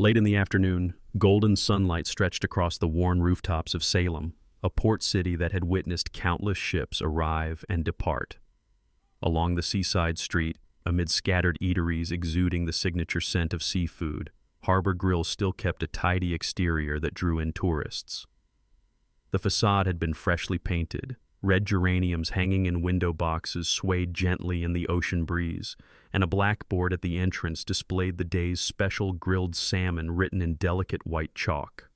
Late in the afternoon, golden sunlight stretched across the worn rooftops of Salem, a port city that had witnessed countless ships arrive and depart. Along the seaside street, amid scattered eateries exuding the signature scent of seafood, Harbor Grill still kept a tidy exterior that drew in tourists. The facade had been freshly painted. Red geraniums hanging in window boxes swayed gently in the ocean breeze, and a blackboard at the entrance displayed the day's special grilled salmon written in delicate white chalk.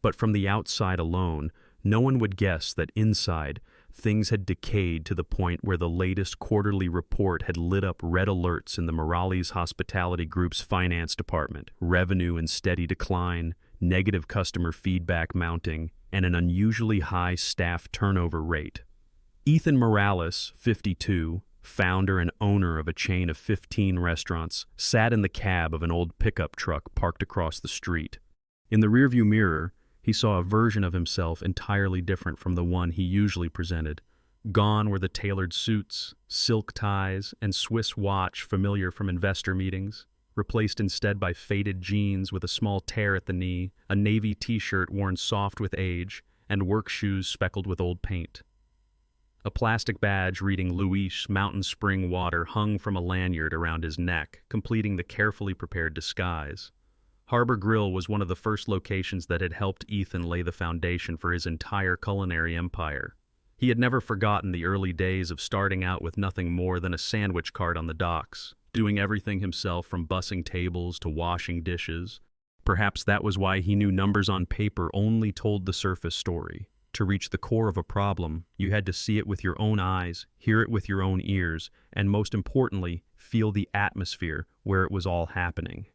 But from the outside alone, no one would guess that inside, things had decayed to the point where the latest quarterly report had lit up red alerts in the Morales Hospitality Group's finance department, revenue in steady decline, negative customer feedback mounting, and an unusually high staff turnover rate. Ethan Morales, 52, founder and owner of a chain of 15 restaurants, sat in the cab of an old pickup truck parked across the street. In the rearview mirror, he saw a version of himself entirely different from the one he usually presented. Gone were the tailored suits, silk ties, and Swiss watch familiar from investor meetings, replaced instead by faded jeans with a small tear at the knee, a navy t-shirt worn soft with age, and work shoes speckled with old paint. A plastic badge reading Luis Mountain Spring Water hung from a lanyard around his neck, completing the carefully prepared disguise. Harbor Grill was one of the first locations that had helped Ethan lay the foundation for his entire culinary empire. He had never forgotten the early days of starting out with nothing more than a sandwich cart on the docks, doing everything himself from bussing tables to washing dishes. Perhaps that was why he knew numbers on paper only told the surface story. To reach the core of a problem, you had to see it with your own eyes, hear it with your own ears, and most importantly, feel the atmosphere where it was all happening.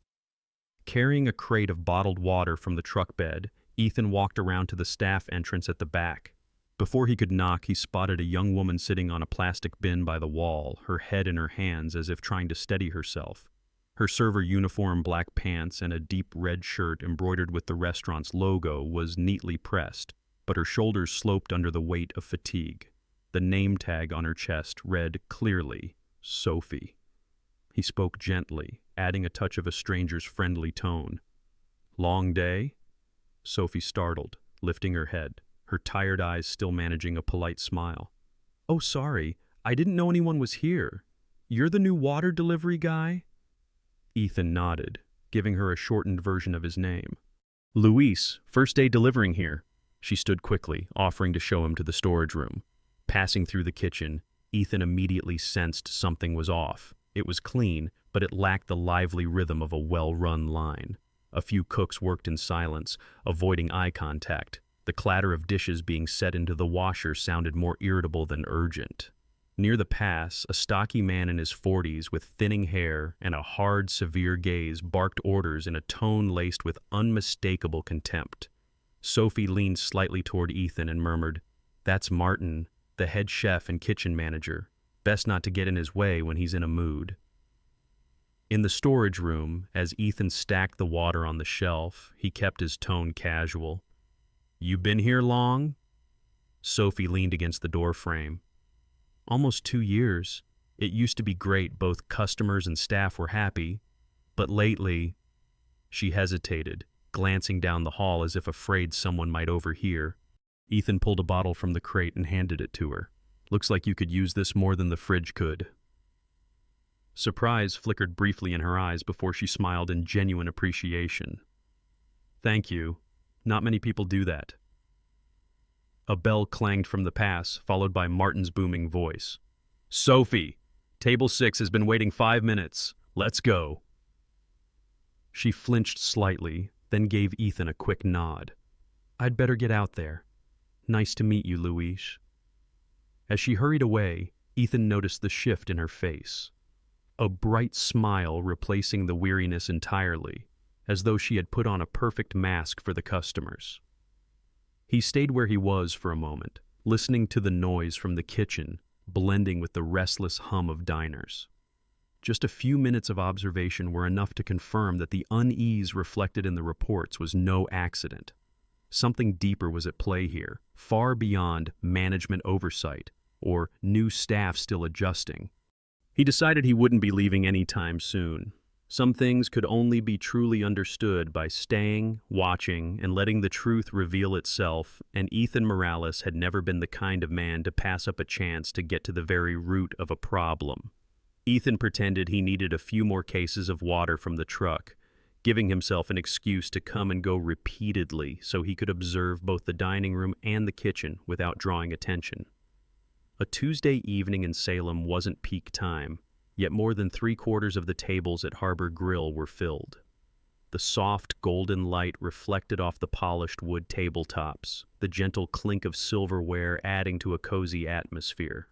Carrying a crate of bottled water from the truck bed, Ethan walked around to the staff entrance at the back. Before he could knock, he spotted a young woman sitting on a plastic bin by the wall, her head in her hands as if trying to steady herself. Her server uniform black pants and a deep red shirt embroidered with the restaurant's logo was neatly pressed, but her shoulders sloped under the weight of fatigue. The name tag on her chest read clearly, Sophie. He spoke gently, adding a touch of a stranger's friendly tone. "Long day?" Sophie startled, lifting her head, her tired eyes still managing a polite smile. "Oh, sorry, I didn't know anyone was here. You're the new water delivery guy?" Ethan nodded, giving her a shortened version of his name. "Luis, first day delivering here." She stood quickly, offering to show him to the storage room. Passing through the kitchen, Ethan immediately sensed something was off. It was clean, but it lacked the lively rhythm of a well-run line. A few cooks worked in silence, avoiding eye contact. The clatter of dishes being set into the washer sounded more irritable than urgent. Near the pass, a stocky man in his 40s with thinning hair and a hard, severe gaze barked orders in a tone laced with unmistakable contempt. Sophie leaned slightly toward Ethan and murmured, "That's Martin, the head chef and kitchen manager. Best not to get in his way when he's in a mood." In the storage room, as Ethan stacked the water on the shelf, he kept his tone casual. "You been here long?" Sophie leaned against the doorframe. "Almost 2 years. It used to be great, both customers and staff were happy. But lately—" She hesitated, glancing down the hall as if afraid someone might overhear. Ethan pulled a bottle from the crate and handed it to her. "Looks like you could use this more than the fridge could." Surprise flickered briefly in her eyes before she smiled in genuine appreciation. "Thank you. Not many people do that." A bell clanged from the pass, followed by Martin's booming voice. "Sophie, table 6 has been waiting 5 minutes. Let's go." She flinched slightly, then gave Ethan a quick nod. "I'd better get out there. Nice to meet you, Luis." As she hurried away, Ethan noticed the shift in her face. A bright smile replacing the weariness entirely, as though she had put on a perfect mask for the customers. He stayed where he was for a moment, listening to the noise from the kitchen, blending with the restless hum of diners. Just a few minutes of observation were enough to confirm that the unease reflected in the reports was no accident. Something deeper was at play here, far beyond management oversight or new staff still adjusting. He decided he wouldn't be leaving anytime soon. Some things could only be truly understood by staying, watching, and letting the truth reveal itself, and Ethan Morales had never been the kind of man to pass up a chance to get to the very root of a problem. Ethan pretended he needed a few more cases of water from the truck, giving himself an excuse to come and go repeatedly so he could observe both the dining room and the kitchen without drawing attention. A Tuesday evening in Salem wasn't peak time, yet more than 3/4 of the tables at Harbor Grill were filled. The soft golden light reflected off the polished wood tabletops, the gentle clink of silverware adding to a cozy atmosphere.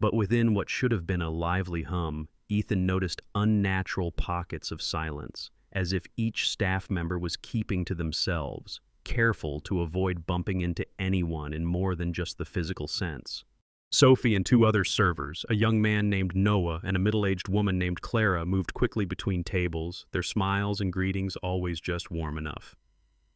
But within what should have been a lively hum, Ethan noticed unnatural pockets of silence, as if each staff member was keeping to themselves, careful to avoid bumping into anyone in more than just the physical sense. Sophie and 2 other servers, a young man named Noah and a middle-aged woman named Clara, moved quickly between tables, their smiles and greetings always just warm enough.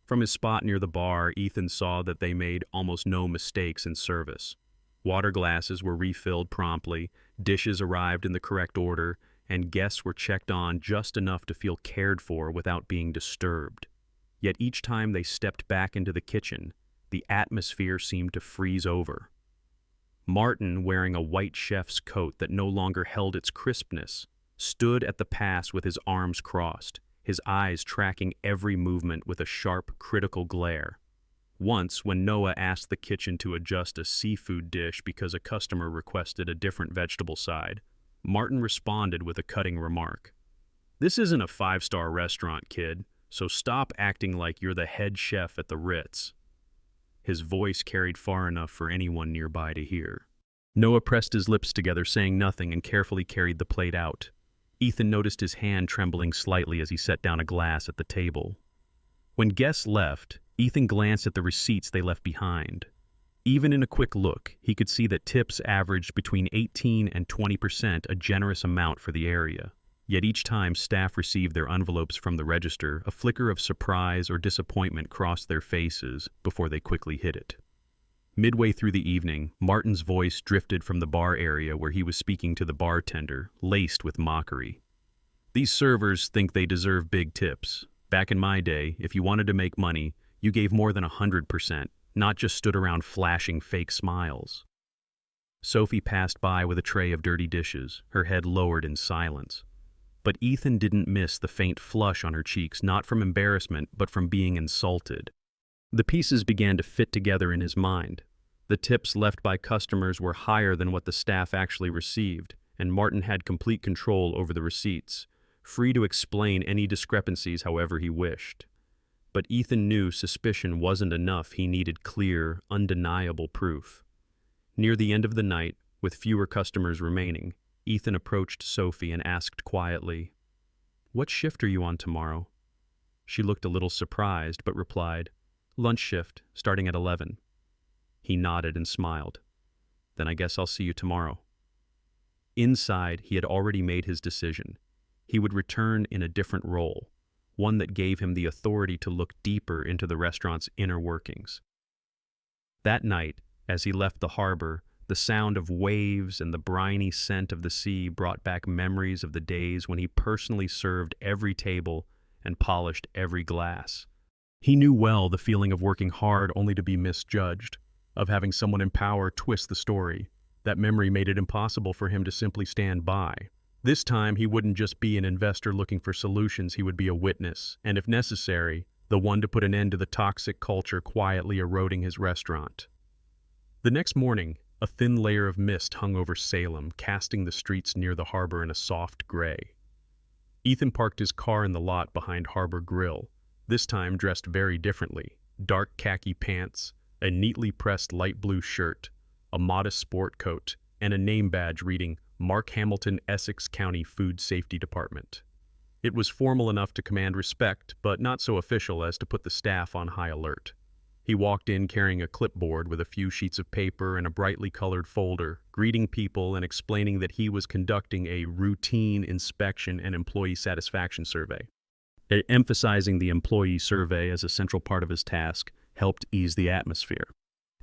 From his spot near the bar, Ethan saw that they made almost no mistakes in service. Water glasses were refilled promptly, dishes arrived in the correct order, and guests were checked on just enough to feel cared for without being disturbed. Yet each time they stepped back into the kitchen, the atmosphere seemed to freeze over. Martin, wearing a white chef's coat that no longer held its crispness, stood at the pass with his arms crossed, his eyes tracking every movement with a sharp, critical glare. Once, when Noah asked the kitchen to adjust a seafood dish because a customer requested a different vegetable side, Martin responded with a cutting remark. "This isn't a 5-star restaurant, kid, so stop acting like you're the head chef at the Ritz." His voice carried far enough for anyone nearby to hear. Noah pressed his lips together, saying nothing, and carefully carried the plate out. Ethan noticed his hand trembling slightly as he set down a glass at the table. When guests left, Ethan glanced at the receipts they left behind. Even in a quick look, he could see that tips averaged between 18 and 20%, a generous amount for the area. Yet each time staff received their envelopes from the register, a flicker of surprise or disappointment crossed their faces before they quickly hid it. Midway through the evening, Martin's voice drifted from the bar area where he was speaking to the bartender, laced with mockery. "These servers think they deserve big tips. Back in my day, if you wanted to make money, you gave more than 100%, not just stood around flashing fake smiles." Sophie passed by with a tray of dirty dishes, her head lowered in silence. But Ethan didn't miss the faint flush on her cheeks, not from embarrassment, but from being insulted. The pieces began to fit together in his mind. The tips left by customers were higher than what the staff actually received, and Martin had complete control over the receipts, free to explain any discrepancies however he wished. But Ethan knew suspicion wasn't enough. He needed clear, undeniable proof. Near the end of the night, with fewer customers remaining, Ethan approached Sophie and asked quietly, "What shift are you on tomorrow?" She looked a little surprised, but replied, "Lunch shift, starting at 11. He nodded and smiled. "Then I guess I'll see you tomorrow." Inside, he had already made his decision. He would return in a different role, one that gave him the authority to look deeper into the restaurant's inner workings. That night, as he left the harbor, the sound of waves and the briny scent of the sea brought back memories of the days when he personally served every table and polished every glass. He knew well the feeling of working hard only to be misjudged, of having someone in power twist the story. That memory made it impossible for him to simply stand by. This time, he wouldn't just be an investor looking for solutions, he would be a witness, and if necessary, the one to put an end to the toxic culture quietly eroding his restaurant. The next morning, a thin layer of mist hung over Salem, casting the streets near the harbor in a soft gray. Ethan parked his car in the lot behind Harbor Grill, this time dressed very differently. Dark khaki pants, a neatly pressed light blue shirt, a modest sport coat, and a name badge reading Mark Hamilton, Essex County Food Safety Department. It was formal enough to command respect, but not so official as to put the staff on high alert. He walked in carrying a clipboard with a few sheets of paper and a brightly colored folder, greeting people and explaining that he was conducting a routine inspection and employee satisfaction survey. Emphasizing the employee survey as a central part of his task helped ease the atmosphere.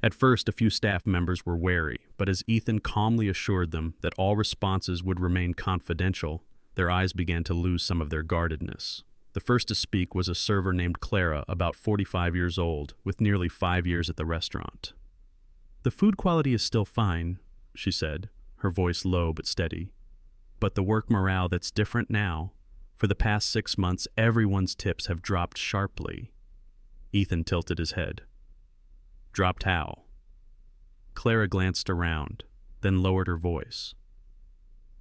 At first, a few staff members were wary, but as Ethan calmly assured them that all responses would remain confidential, Their eyes began to lose some of their guardedness. The first to speak was a server named Clara, about 45 years old, with nearly 5 years at the restaurant. "The food quality is still fine," she said, her voice low but steady. "But the work morale that's different now. For the past 6 months, everyone's tips have dropped sharply." Ethan tilted his head. "Dropped how?" Clara glanced around, then lowered her voice.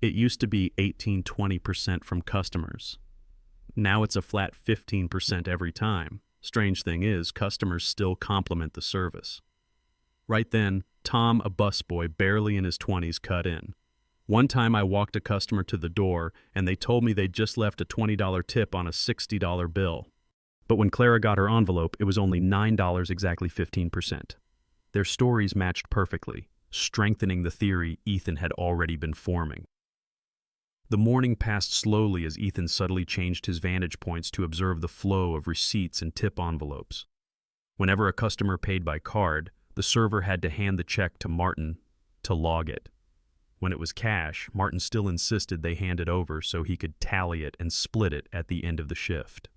"It used to be 18–20% from customers. Now it's a flat 15% every time. Strange thing is, customers still compliment the service." Right then, Tom, a busboy barely in his 20s, cut in. "One time I walked a customer to the door and they told me they'd just left a $20 tip on a $60 bill. But when Clara got her envelope, it was only $9, exactly 15%. Their stories matched perfectly, strengthening the theory Ethan had already been forming. The morning passed slowly as Ethan subtly changed his vantage points to observe the flow of receipts and tip envelopes. Whenever a customer paid by card, the server had to hand the check to Martin to log it. When it was cash, Martin still insisted they hand it over so he could tally it and split it at the end of the shift.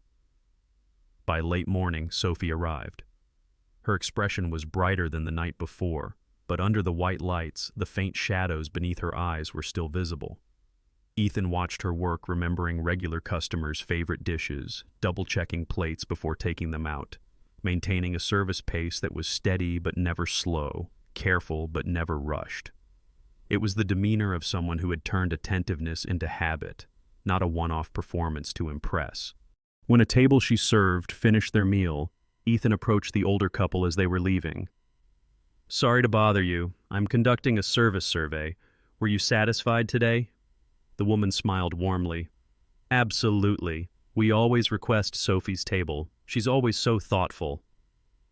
By late morning, Sophie arrived. Her expression was brighter than the night before, but under the white lights, the faint shadows beneath her eyes were still visible. Ethan watched her work, remembering regular customers' favorite dishes, double-checking plates before taking them out, maintaining a service pace that was steady but never slow, careful but never rushed. It was the demeanor of someone who had turned attentiveness into habit, not a one-off performance to impress. When a table she served finished their meal, Ethan approached the older couple as they were leaving. "Sorry to bother you. I'm conducting a service survey. Were you satisfied today?" The woman smiled warmly. "Absolutely. We always request Sophie's table. She's always so thoughtful."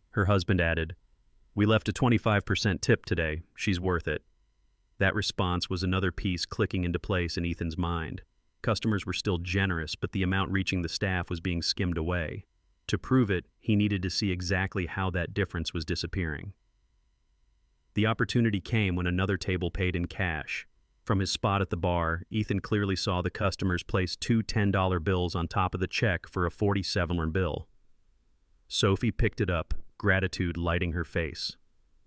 Her husband added, "We left a 25% tip today. She's worth it." That response was another piece clicking into place in Ethan's mind. Customers were still generous, but the amount reaching the staff was being skimmed away. To prove it, he needed to see exactly how that difference was disappearing. The opportunity came when another table paid in cash. From his spot at the bar, Ethan clearly saw the customers place 2 $10 bills on top of the check for a $47 bill. Sophie picked it up, gratitude lighting her face.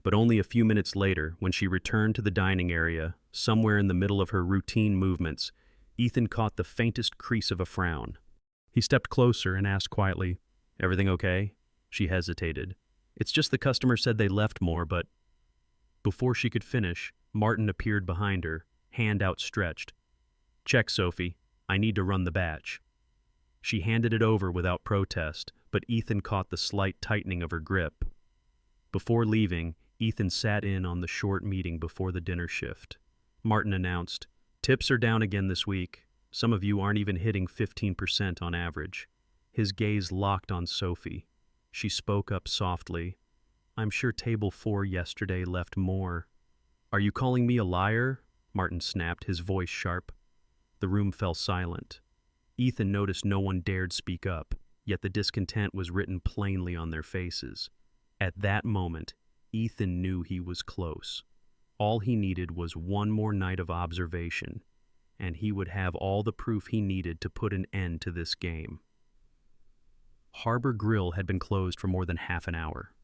But only a few minutes later, when she returned to the dining area, somewhere in the middle of her routine movements, Ethan caught the faintest crease of a frown. He stepped closer and asked quietly, "Everything okay?" She hesitated. "It's just the customer said they left more, but—" Before she could finish, Martin appeared behind her, hand outstretched. "Check, Sophie. I need to run the batch." She handed it over without protest, but Ethan caught the slight tightening of her grip. Before leaving, Ethan sat in on the short meeting before the dinner shift. Martin announced, "Tips are down again this week. Some of you aren't even hitting 15% on average." His gaze locked on Sophie. She spoke up softly. "I'm sure table 4 yesterday left more." "Are you calling me a liar?" Martin snapped, his voice sharp. The room fell silent. Ethan noticed no one dared speak up, yet the discontent was written plainly on their faces. At that moment, Ethan knew he was close. All he needed was one more night of observation, and he would have all the proof he needed to put an end to this game. Harbor Grill had been closed for more than half an hour.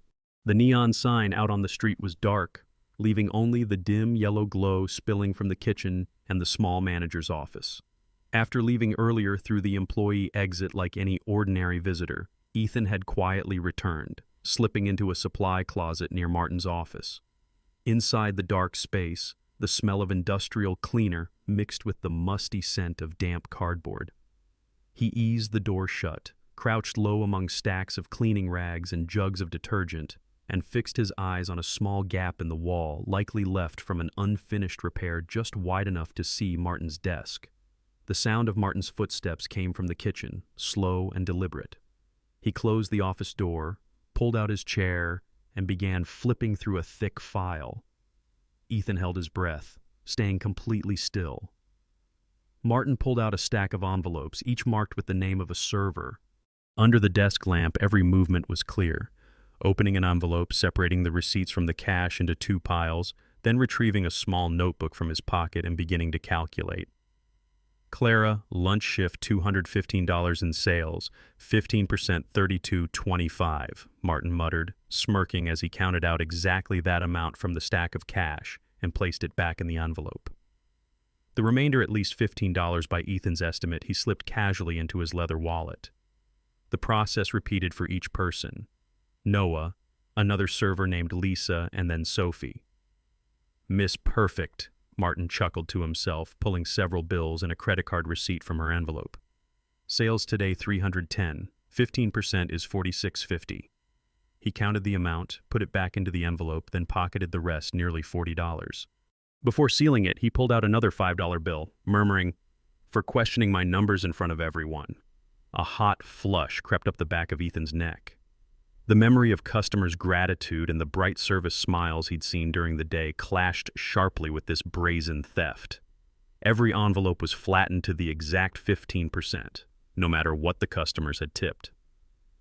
The neon sign out on the street was dark, leaving only the dim yellow glow spilling from the kitchen and the small manager's office. After leaving earlier through the employee exit like any ordinary visitor, Ethan had quietly returned, slipping into a supply closet near Martin's office. Inside the dark space, the smell of industrial cleaner mixed with the musty scent of damp cardboard. He eased the door shut, crouched low among stacks of cleaning rags and jugs of detergent, and fixed his eyes on a small gap in the wall likely left from an unfinished repair just wide enough to see Martin's desk. The sound of Martin's footsteps came from the kitchen, slow and deliberate. He closed the office door, pulled out his chair, and began flipping through a thick file. Ethan held his breath, staying completely still. Martin pulled out a stack of envelopes, each marked with the name of a server. Under the desk lamp, every movement was clear. Opening an envelope, separating the receipts from the cash into 2 piles, then retrieving a small notebook from his pocket and beginning to calculate. Clara, lunch shift $215 in sales, 15% $32.25, Martin muttered, smirking as he counted out exactly that amount from the stack of cash and placed it back in the envelope. The remainder, at least $15 by Ethan's estimate, he slipped casually into his leather wallet. The process repeated for each person. Noah, another server named Lisa, and then Sophie. Miss Perfect, Martin chuckled to himself, pulling several bills and a credit card receipt from her envelope. Sales today $310, 15% is $46.50. He counted the amount, put it back into the envelope, then pocketed the rest, nearly $40. Before sealing it, he pulled out another $5 bill, murmuring, "For questioning my numbers in front of everyone." A hot flush crept up the back of Ethan's neck. The memory of customers' gratitude and the bright service smiles he'd seen during the day clashed sharply with this brazen theft. Every envelope was flattened to the exact 15%, no matter what the customers had tipped.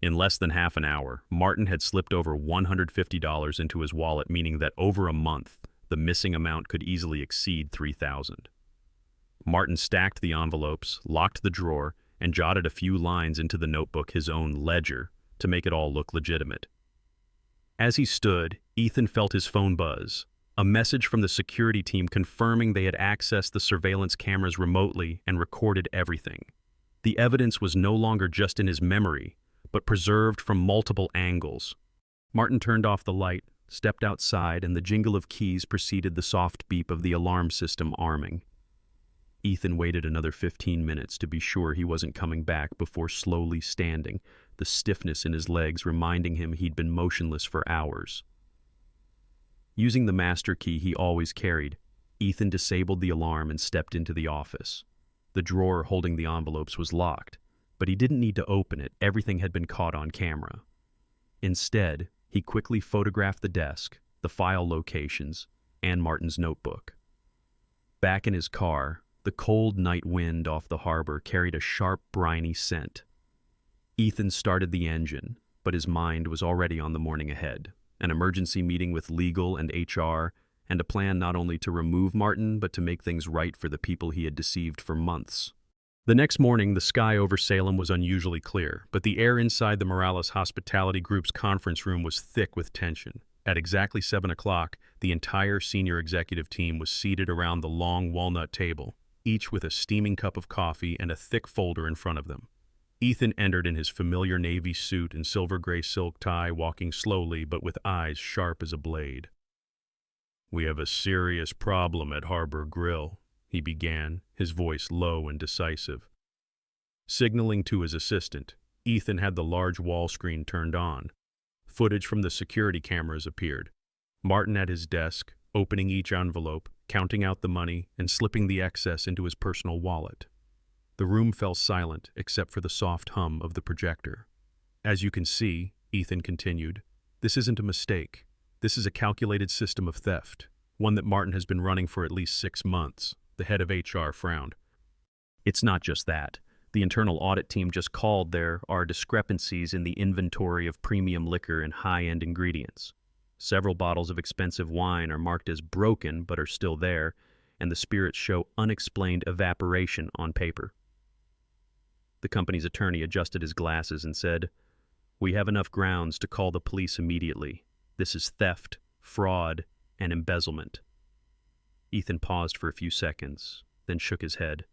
In less than half an hour, Martin had slipped over $150 into his wallet, meaning that over a month, the missing amount could easily exceed $3,000. Martin stacked the envelopes, locked the drawer, and jotted a few lines into the notebook, his own ledger, to make it all look legitimate. As he stood, Ethan felt his phone buzz, a message from the security team confirming they had accessed the surveillance cameras remotely and recorded everything. The evidence was no longer just in his memory, but preserved from multiple angles. Martin turned off the light, stepped outside, and the jingle of keys preceded the soft beep of the alarm system arming. Ethan waited another 15 minutes to be sure he wasn't coming back before slowly standing, the stiffness in his legs reminding him he'd been motionless for hours. Using the master key he always carried, Ethan disabled the alarm and stepped into the office. The drawer holding the envelopes was locked, but he didn't need to open it. Everything had been caught on camera. Instead, he quickly photographed the desk, the file locations, and Martin's notebook. Back in his car, the cold night wind off the harbor carried a sharp, briny scent. Ethan started the engine, but his mind was already on the morning ahead, an emergency meeting with legal and HR, and a plan not only to remove Martin, but to make things right for the people he had deceived for months. The next morning, the sky over Salem was unusually clear, but the air inside the Morales Hospitality Group's conference room was thick with tension. At exactly 7 o'clock, the entire senior executive team was seated around the long walnut table, each with a steaming cup of coffee and a thick folder in front of them. Ethan entered in his familiar navy suit and silver-gray silk tie, walking slowly but with eyes sharp as a blade. "We have a serious problem at Harbor Grill," he began, his voice low and decisive. Signaling to his assistant, Ethan had the large wall screen turned on. Footage from the security cameras appeared. Martin at his desk, opening each envelope, counting out the money, and slipping the excess into his personal wallet. The room fell silent except for the soft hum of the projector. "As you can see," Ethan continued, "this isn't a mistake. This is a calculated system of theft, one that Martin has been running for at least 6 months. The head of HR frowned. "It's not just that. The internal audit team just called. There are discrepancies in the inventory of premium liquor and high-end ingredients. Several bottles of expensive wine are marked as broken but are still there, and the spirits show unexplained evaporation on paper." The company's attorney adjusted his glasses and said, "We have enough grounds to call the police immediately. This is theft, fraud, and embezzlement." Ethan paused for a few seconds, then shook his head.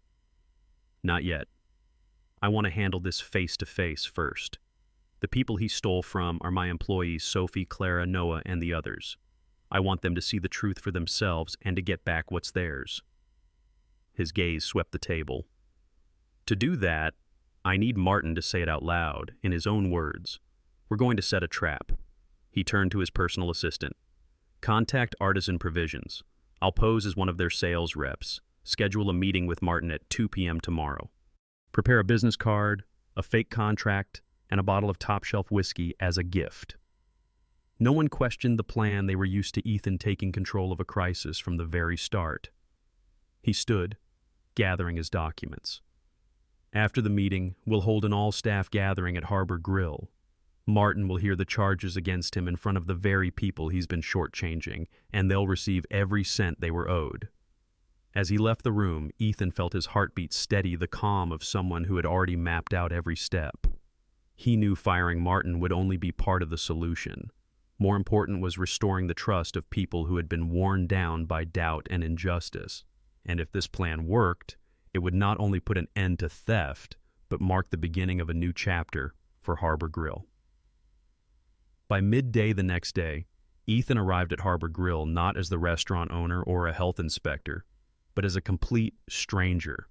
"Not yet. I want to handle this face-to-face first. The people he stole from are my employees Sophie, Clara, Noah, and the others. I want them to see the truth for themselves and to get back what's theirs." His gaze swept the table. "To do that, I need Martin to say it out loud, in his own words. We're going to set a trap." He turned to his personal assistant. "Contact Artisan Provisions. I'll pose as one of their sales reps. Schedule a meeting with Martin at 2 p.m. tomorrow. Prepare a business card, a fake contract, and a bottle of top-shelf whiskey as a gift." No one questioned the plan. They were used to Ethan taking control of a crisis from the very start. He stood, gathering his documents. "After the meeting, we'll hold an all-staff gathering at Harbor Grill. Martin will hear the charges against him in front of the very people he's been shortchanging, and they'll receive every cent they were owed." As he left the room, Ethan felt his heartbeat steady the calm of someone who had already mapped out every step. He knew firing Martin would only be part of the solution. More important was restoring the trust of people who had been worn down by doubt and injustice. And if this plan worked, it would not only put an end to theft, but mark the beginning of a new chapter for Harbor Grill. By midday the next day, Ethan arrived at Harbor Grill not as the restaurant owner or a health inspector, but as a complete stranger.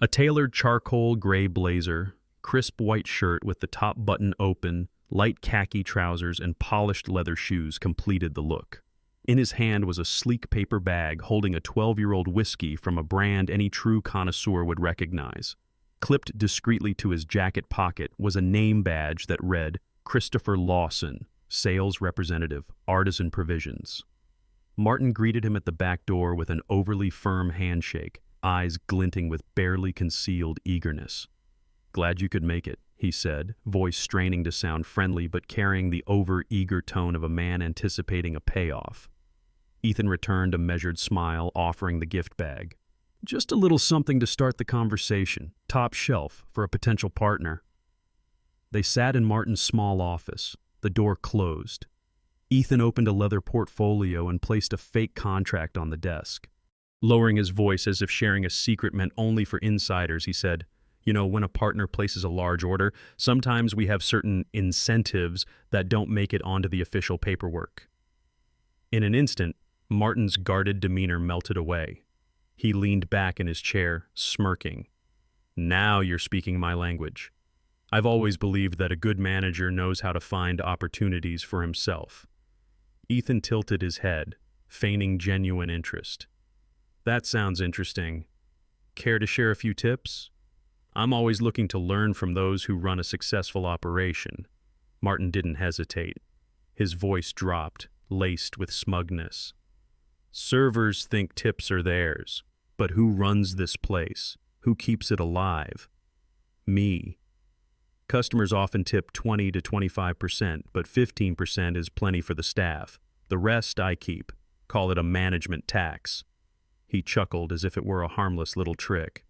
A tailored charcoal gray blazer, crisp white shirt with the top button open, light khaki trousers, and polished leather shoes completed the look. In his hand was a sleek paper bag holding a 12-year-old whiskey from a brand any true connoisseur would recognize. Clipped discreetly to his jacket pocket was a name badge that read, Christopher Lawson, Sales Representative, Artisan Provisions. Martin greeted him at the back door with an overly firm handshake, eyes glinting with barely concealed eagerness. "Glad you could make it," he said, voice straining to sound friendly but carrying the over-eager tone of a man anticipating a payoff. Ethan returned a measured smile, offering the gift bag. "Just a little something to start the conversation, top shelf for a potential partner." They sat in Martin's small office, the door closed. Ethan opened a leather portfolio and placed a fake contract on the desk. Lowering his voice as if sharing a secret meant only for insiders, he said, when a partner places a large order, sometimes we have certain incentives that don't make it onto the official paperwork." In an instant, Martin's guarded demeanor melted away. He leaned back in his chair, smirking. "Now you're speaking my language. I've always believed that a good manager knows how to find opportunities for himself." Ethan tilted his head, feigning genuine interest. "That sounds interesting. Care to share a few tips? I'm always looking to learn from those who run a successful operation." Martin didn't hesitate. His voice dropped, laced with smugness. "Servers think tips are theirs, but who runs this place? Who keeps it alive? Me. Customers often tip 20 to 25%, but 15% is plenty for the staff. The rest I keep. Call it a management tax." He chuckled as if it were a harmless little trick.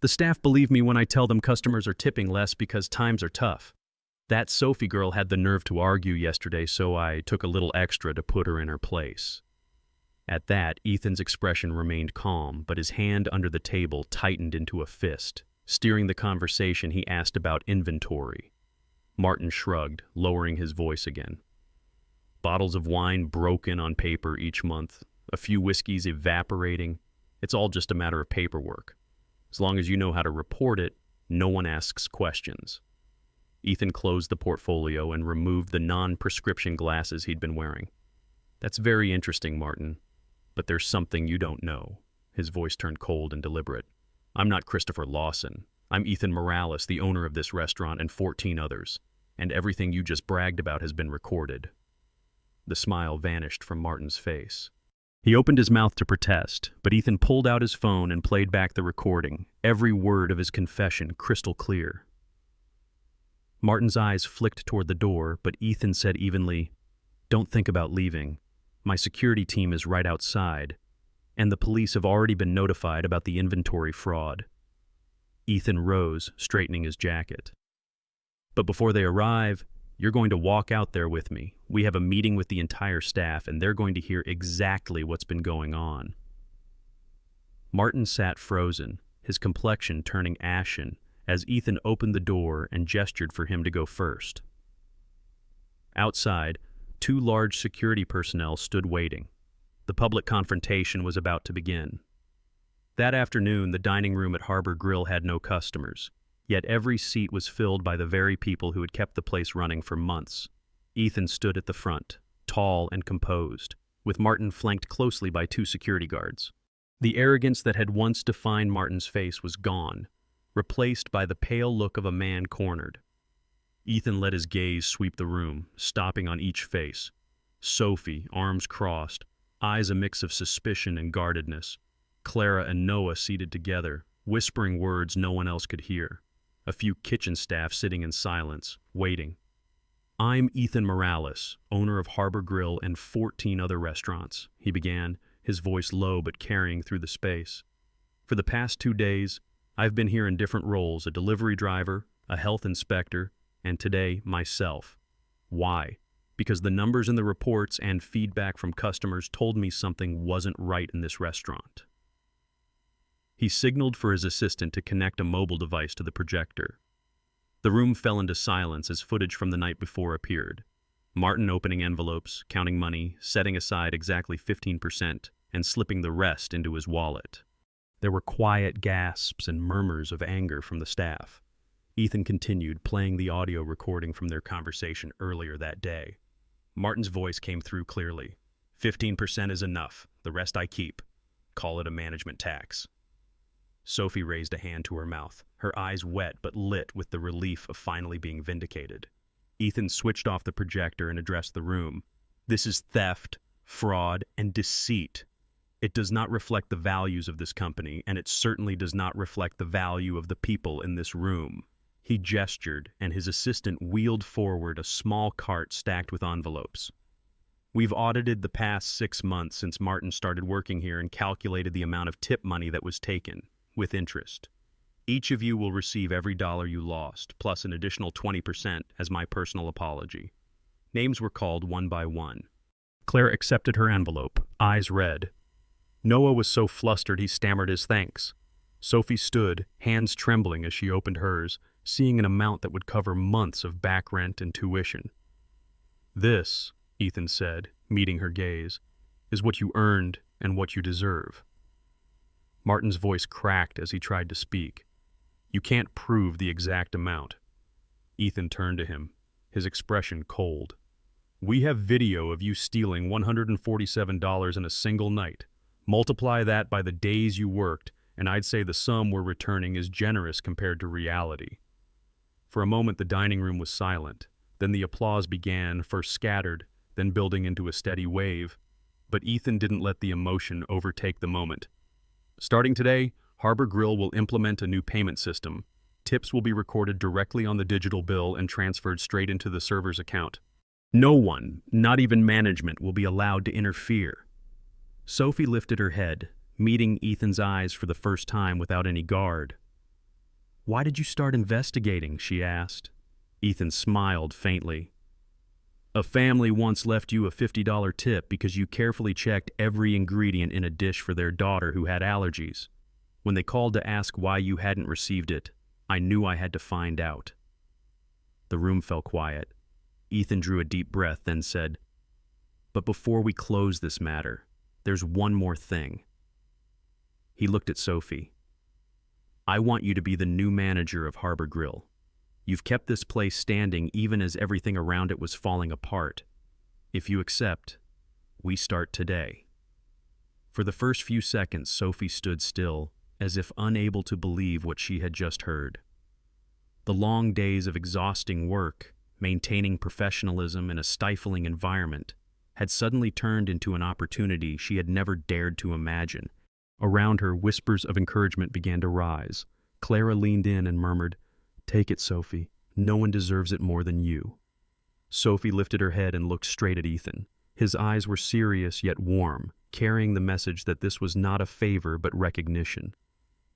"The staff believe me when I tell them customers are tipping less because times are tough. That Sophie girl had the nerve to argue yesterday, so I took a little extra to put her in her place." At that, Ethan's expression remained calm, but his hand under the table tightened into a fist. Steering the conversation, he asked about inventory. Martin shrugged, lowering his voice again. "Bottles of wine broken on paper each month, a few whiskeys evaporating. It's all just a matter of paperwork. As long as you know how to report it, no one asks questions." Ethan closed the portfolio and removed the non-prescription glasses he'd been wearing. "That's very interesting, Martin. But there's something you don't know." His voice turned cold and deliberate. "I'm not Christopher Lawson. I'm Ethan Morales, the owner of this restaurant and 14 others. And everything you just bragged about has been recorded." The smile vanished from Martin's face. He opened his mouth to protest, but Ethan pulled out his phone and played back the recording, every word of his confession crystal clear. Martin's eyes flicked toward the door, but Ethan said evenly, "Don't think about leaving. My security team is right outside, and the police have already been notified about the inventory fraud." Ethan rose, straightening his jacket. "But before they arrive, you're going to walk out there with me. We have a meeting with the entire staff, and they're going to hear exactly what's been going on." Martin sat frozen, his complexion turning ashen, as Ethan opened the door and gestured for him to go first. Outside, 2 large security personnel stood waiting. The public confrontation was about to begin. That afternoon, the dining room at Harbor Grill had no customers, yet every seat was filled by the very people who had kept the place running for months. Ethan stood at the front, tall and composed, with Martin flanked closely by 2 security guards. The arrogance that had once defined Martin's face was gone, replaced by the pale look of a man cornered. Ethan let his gaze sweep the room, stopping on each face. Sophie, arms crossed, eyes a mix of suspicion and guardedness. Clara and Noah seated together, whispering words no one else could hear. A few kitchen staff sitting in silence, waiting. "I'm Ethan Morales, owner of Harbor Grill and 14 other restaurants," he began, his voice low but carrying through the space. "For the past 2 days, I've been here in different roles, a delivery driver, a health inspector, and today, myself. Why? Because the numbers in the reports and feedback from customers told me something wasn't right in this restaurant." He signaled for his assistant to connect a mobile device to the projector. The room fell into silence as footage from the night before appeared. Martin opening envelopes, counting money, setting aside exactly 15%, and slipping the rest into his wallet. There were quiet gasps and murmurs of anger from the staff. Ethan continued, playing the audio recording from their conversation earlier that day. Martin's voice came through clearly. 15% is enough. The rest I keep. Call it a management tax." Sophie raised a hand to her mouth, her eyes wet but lit with the relief of finally being vindicated. Ethan switched off the projector and addressed the room. "This is theft, fraud, and deceit. It does not reflect the values of this company, and it certainly does not reflect the value of the people in this room." He gestured, and his assistant wheeled forward a small cart stacked with envelopes. "We've audited the past 6 months since Martin started working here and calculated the amount of tip money that was taken, with interest. Each of you will receive every dollar you lost, plus an additional 20% as my personal apology." Names were called one by one. Claire accepted her envelope, eyes red. Noah was so flustered he stammered his thanks. Sophie stood, hands trembling as she opened hers, seeing an amount that would cover months of back rent and tuition. "This," Ethan said, meeting her gaze, "is what you earned and what you deserve." Martin's voice cracked as he tried to speak. "You can't prove the exact amount." Ethan turned to him, his expression cold. "We have video of you stealing $147 in a single night. Multiply that by the days you worked, and I'd say the sum we're returning is generous compared to reality." For a moment the dining room was silent. Then the applause began, first scattered, then building into a steady wave. But Ethan didn't let the emotion overtake the moment. "Starting today, Harbor Grill will implement a new payment system. Tips will be recorded directly on the digital bill and transferred straight into the server's account. No one, not even management, will be allowed to interfere." Sophie lifted her head, meeting Ethan's eyes for the first time without any guard. "Why did you start investigating?" she asked. Ethan smiled faintly. "A family once left you a $50 tip because you carefully checked every ingredient in a dish for their daughter who had allergies. When they called to ask why you hadn't received it, I knew I had to find out." The room fell quiet. Ethan drew a deep breath, then said, "But before we close this matter, there's one more thing." He looked at Sophie. "I want you to be the new manager of Harbor Grill. You've kept this place standing even as everything around it was falling apart. If you accept, we start today." For the first few seconds, Sophie stood still, as if unable to believe what she had just heard. The long days of exhausting work, maintaining professionalism in a stifling environment, had suddenly turned into an opportunity she had never dared to imagine. Around her, whispers of encouragement began to rise. Clara leaned in and murmured, "Take it, Sophie. No one deserves it more than you." Sophie lifted her head and looked straight at Ethan. His eyes were serious yet warm, carrying the message that this was not a favor but recognition.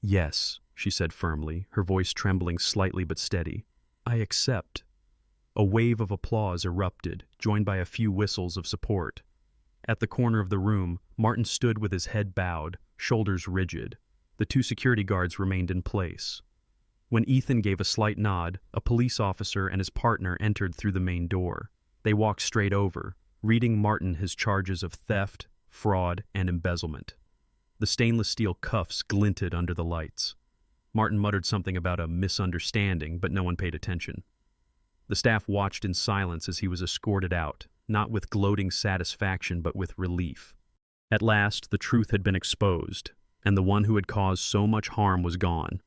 "Yes," she said firmly, her voice trembling slightly but steady. "I accept." A wave of applause erupted, joined by a few whistles of support. At the corner of the room, Martin stood with his head bowed, shoulders rigid. The 2 security guards remained in place. When Ethan gave a slight nod, a police officer and his partner entered through the main door. They walked straight over, reading Martin his charges of theft, fraud, and embezzlement. The stainless steel cuffs glinted under the lights. Martin muttered something about a misunderstanding, but no one paid attention. The staff watched in silence as he was escorted out, not with gloating satisfaction but with relief. At last, the truth had been exposed, and the one who had caused so much harm was gone.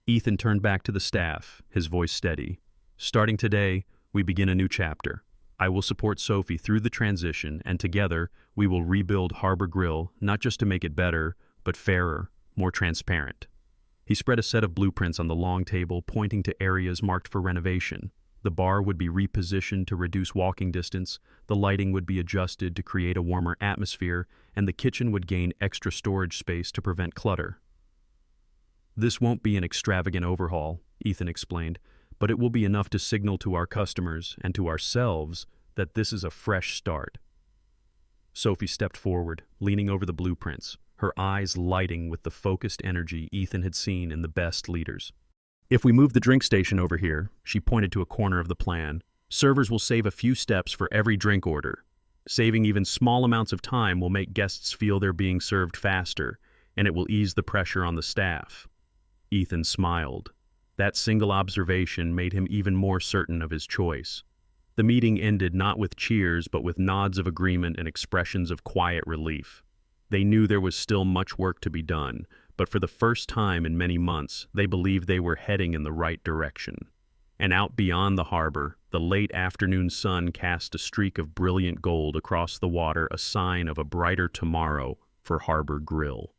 Ethan turned back to the staff, his voice steady. "Starting today, we begin a new chapter. I will support Sophie through the transition, and together we will rebuild Harbor Grill, not just to make it better, but fairer, more transparent." He spread a set of blueprints on the long table, pointing to areas marked for renovation. The bar would be repositioned to reduce walking distance, the lighting would be adjusted to create a warmer atmosphere, and the kitchen would gain extra storage space to prevent clutter. "This won't be an extravagant overhaul," Ethan explained, "but it will be enough to signal to our customers and to ourselves that this is a fresh start." Sophie stepped forward, leaning over the blueprints, her eyes lighting with the focused energy Ethan had seen in the best leaders. "If we move the drink station over here," she pointed to a corner of the plan, "servers will save a few steps for every drink order. Saving even small amounts of time will make guests feel they're being served faster, and it will ease the pressure on the staff." Ethan smiled. That single observation made him even more certain of his choice. The meeting ended not with cheers but with nods of agreement and expressions of quiet relief. They knew there was still much work to be done, but for the first time in many months, they believed they were heading in the right direction. And out beyond the harbor, the late afternoon sun cast a streak of brilliant gold across the water, a sign of a brighter tomorrow for Harbor Grill.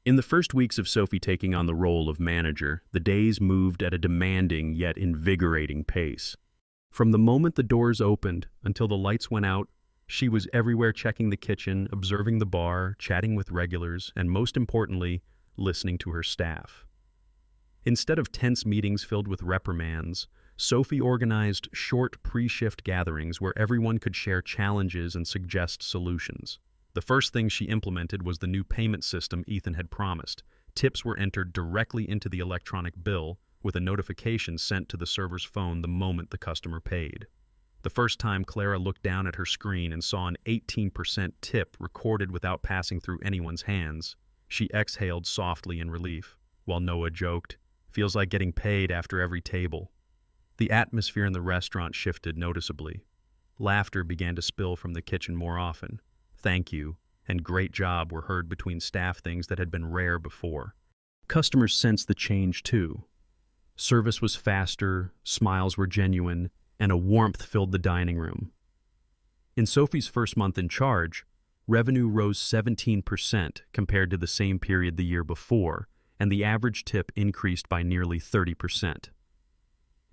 In the first weeks of Sophie taking on the role of manager, the days moved at a demanding yet invigorating pace. From the moment the doors opened until the lights went out, she was everywhere, checking the kitchen, observing the bar, chatting with regulars, and most importantly, listening to her staff. Instead of tense meetings filled with reprimands, Sophie organized short pre-shift gatherings where everyone could share challenges and suggest solutions. The first thing she implemented was the new payment system Ethan had promised. Tips were entered directly into the electronic bill, with a notification sent to the server's phone the moment the customer paid. The first time Clara looked down at her screen and saw an 18% tip recorded without passing through anyone's hands, she exhaled softly in relief, while Noah joked, "Feels like getting paid after every table." The atmosphere in the restaurant shifted noticeably. Laughter began to spill from the kitchen more often. "Thank you" and "great job" were heard between staff, things that had been rare before. Customers sensed the change too. Service was faster, smiles were genuine, and a warmth filled the dining room. In Sophie's first month in charge, revenue rose 17% compared to the same period the year before, and the average tip increased by nearly 30%.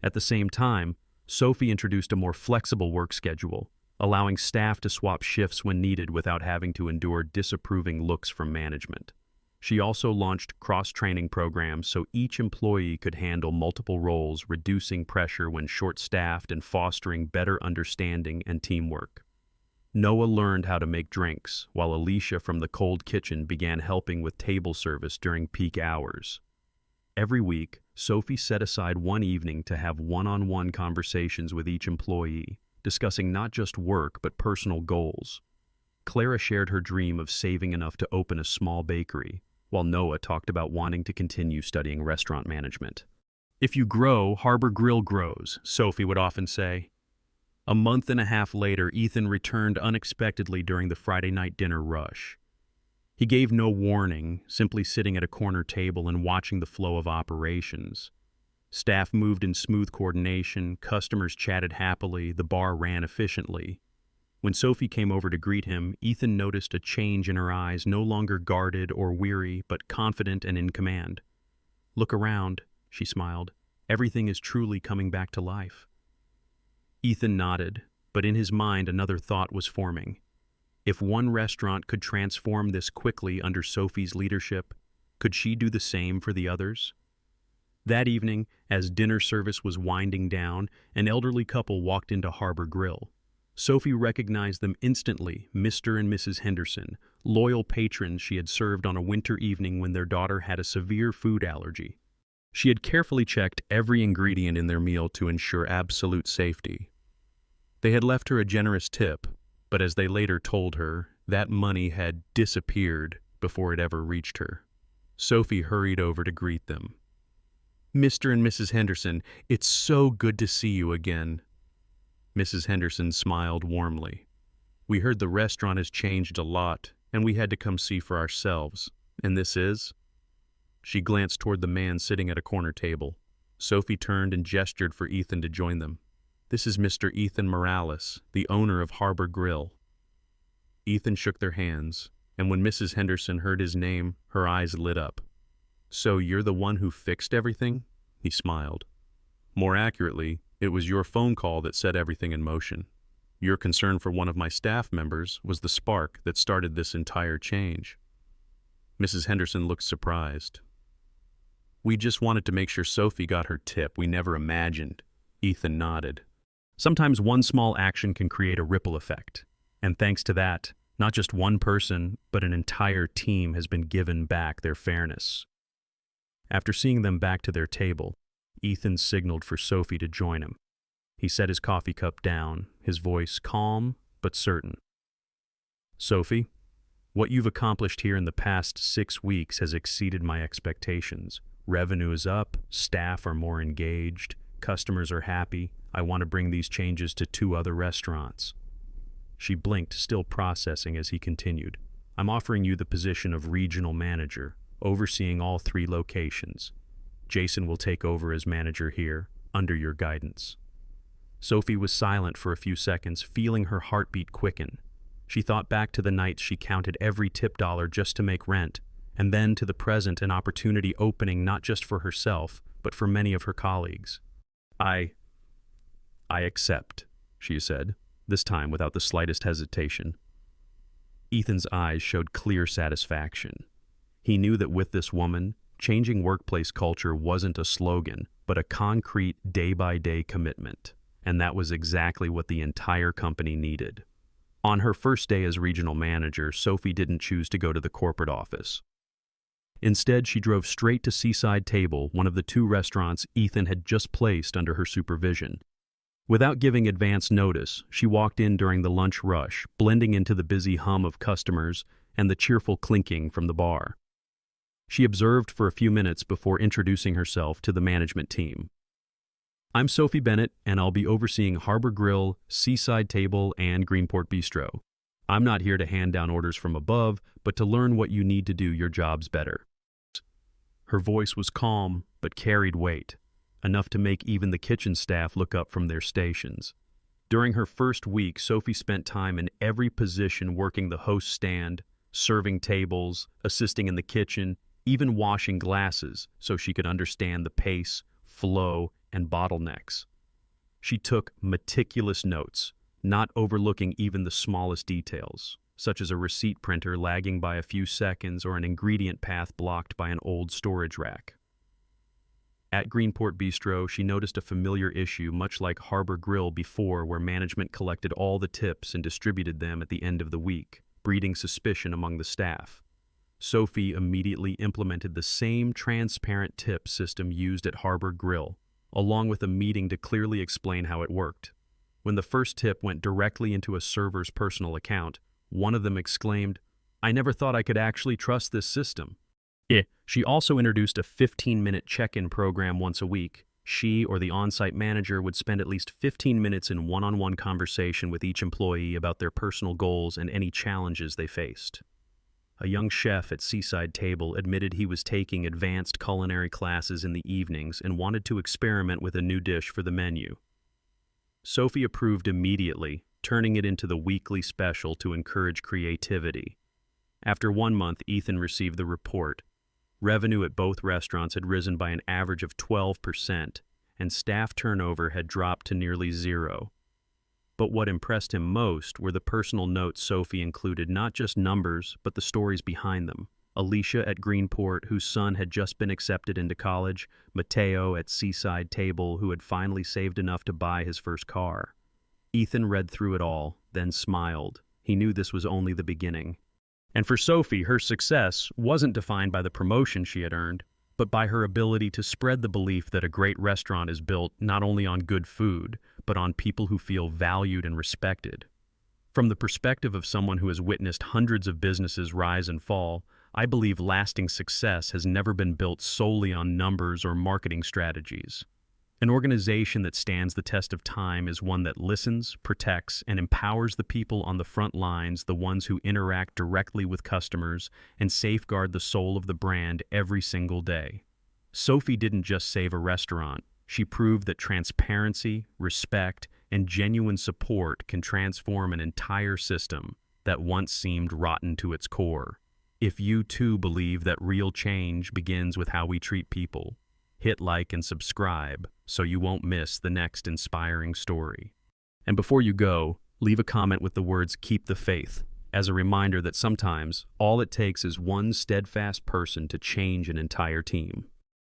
At the same time, Sophie introduced a more flexible work schedule, allowing staff to swap shifts when needed without having to endure disapproving looks from management. She also launched cross-training programs so each employee could handle multiple roles, reducing pressure when short-staffed and fostering better understanding and teamwork. Noah learned how to make drinks, while Alicia from the cold kitchen began helping with table service during peak hours. Every week, Sophie set aside one evening to have one-on-one conversations with each employee, discussing not just work but personal goals. Clara shared her dream of saving enough to open a small bakery, while Noah talked about wanting to continue studying restaurant management. "If you grow, Harbor Grill grows," Sophie would often say. A month and a half later, Ethan returned unexpectedly during the Friday night dinner rush. He gave no warning, simply sitting at a corner table and watching the flow of operations. Staff moved in smooth coordination, customers chatted happily, the bar ran efficiently. When Sophie came over to greet him, Ethan noticed a change in her eyes, no longer guarded or weary, but confident and in command. "Look around," she smiled. "Everything is truly coming back to life." Ethan nodded, but in his mind another thought was forming. If one restaurant could transform this quickly under Sophie's leadership, could she do the same for the others? That evening, as dinner service was winding down, an elderly couple walked into Harbor Grill. Sophie recognized them instantly, Mr. and Mrs. Henderson, loyal patrons she had served on a winter evening when their daughter had a severe food allergy. She had carefully checked every ingredient in their meal to ensure absolute safety. They had left her a generous tip, but as they later told her, that money had disappeared before it ever reached her. Sophie hurried over to greet them. "Mr. and Mrs. Henderson, it's so good to see you again." Mrs. Henderson smiled warmly. "We heard the restaurant has changed a lot, and we had to come see for ourselves. And this is?" She glanced toward the man sitting at a corner table. Sophie turned and gestured for Ethan to join them. "This is Mr. Ethan Morales, the owner of Harbor Grill." Ethan shook their hands, and when Mrs. Henderson heard his name, her eyes lit up. "So you're the one who fixed everything?" He smiled. "More accurately, It was your phone call that set everything in motion. Your concern for one of my staff members was the spark that started this entire change. Mrs. Henderson looked surprised. We just wanted to make sure Sophie got her tip. We never imagined. Ethan nodded. Sometimes one small action can create a ripple effect. And thanks to that, not just one person, but an entire team has been given back their fairness. After seeing them back to their table, Ethan signaled for Sophie to join him. He set his coffee cup down, his voice calm but certain. Sophie, what you've accomplished here in the past 6 weeks has exceeded my expectations. Revenue is up, staff are more engaged, customers are happy. I want to bring these changes to 2 other restaurants. She blinked, still processing as he continued. I'm offering you the position of regional manager, overseeing all 3 locations. Jason will take over as manager here, under your guidance. Sophie was silent for a few seconds, feeling her heartbeat quicken. She thought back to the nights she counted every tip dollar just to make rent, and then to the present, an opportunity opening not just for herself, but for many of her colleagues. I accept, she said, this time without the slightest hesitation. Ethan's eyes showed clear satisfaction. He knew that with this woman, changing workplace culture wasn't a slogan, but a concrete day-by-day commitment. And that was exactly what the entire company needed. On her first day as regional manager, Sophie didn't choose to go to the corporate office. Instead, she drove straight to Seaside Table, one of the 2 restaurants Ethan had just placed under her supervision. Without giving advance notice, she walked in during the lunch rush, blending into the busy hum of customers and the cheerful clinking from the bar. She observed for a few minutes before introducing herself to the management team. I'm Sophie Bennett, and I'll be overseeing Harbor Grill, Seaside Table, and Greenport Bistro. I'm not here to hand down orders from above, but to learn what you need to do your jobs better. Her voice was calm, but carried weight, enough to make even the kitchen staff look up from their stations. During her first week, Sophie spent time in every position, working the host stand, serving tables, assisting in the kitchen, even washing glasses so she could understand the pace, flow, and bottlenecks. She took meticulous notes, not overlooking even the smallest details, such as a receipt printer lagging by a few seconds or an ingredient path blocked by an old storage rack. At Greenport Bistro, she noticed a familiar issue, much like Harbor Grill before, where management collected all the tips and distributed them at the end of the week, breeding suspicion among the staff. Sophie immediately implemented the same transparent tip system used at Harbor Grill, along with a meeting to clearly explain how it worked. When the first tip went directly into a server's personal account, one of them exclaimed, "I never thought I could actually trust this system." She also introduced a 15-minute check-in program once a week. She or the on-site manager would spend at least 15 minutes in one-on-one conversation with each employee about their personal goals and any challenges they faced. A young chef at Seaside Table admitted he was taking advanced culinary classes in the evenings and wanted to experiment with a new dish for the menu. Sophie approved immediately, turning it into the weekly special to encourage creativity. After 1 month, Ethan received the report. Revenue at both restaurants had risen by an average of 12%, and staff turnover had dropped to nearly 0. But what impressed him most were the personal notes Sophie included, not just numbers, but the stories behind them. Alicia at Greenport, whose son had just been accepted into college, Mateo at Seaside Table, who had finally saved enough to buy his first car. Ethan read through it all, then smiled. He knew this was only the beginning. And for Sophie, her success wasn't defined by the promotion she had earned, but by her ability to spread the belief that a great restaurant is built not only on good food, but on people who feel valued and respected. From the perspective of someone who has witnessed hundreds of businesses rise and fall, I believe lasting success has never been built solely on numbers or marketing strategies. An organization that stands the test of time is one that listens, protects, and empowers the people on the front lines, the ones who interact directly with customers and safeguard the soul of the brand every single day. Sophie didn't just save a restaurant. She proved that transparency, respect, and genuine support can transform an entire system that once seemed rotten to its core. If you too believe that real change begins with how we treat people, hit like and subscribe so you won't miss the next inspiring story. And before you go, leave a comment with the words "Keep the Faith," as a reminder that sometimes all it takes is one steadfast person to change an entire team.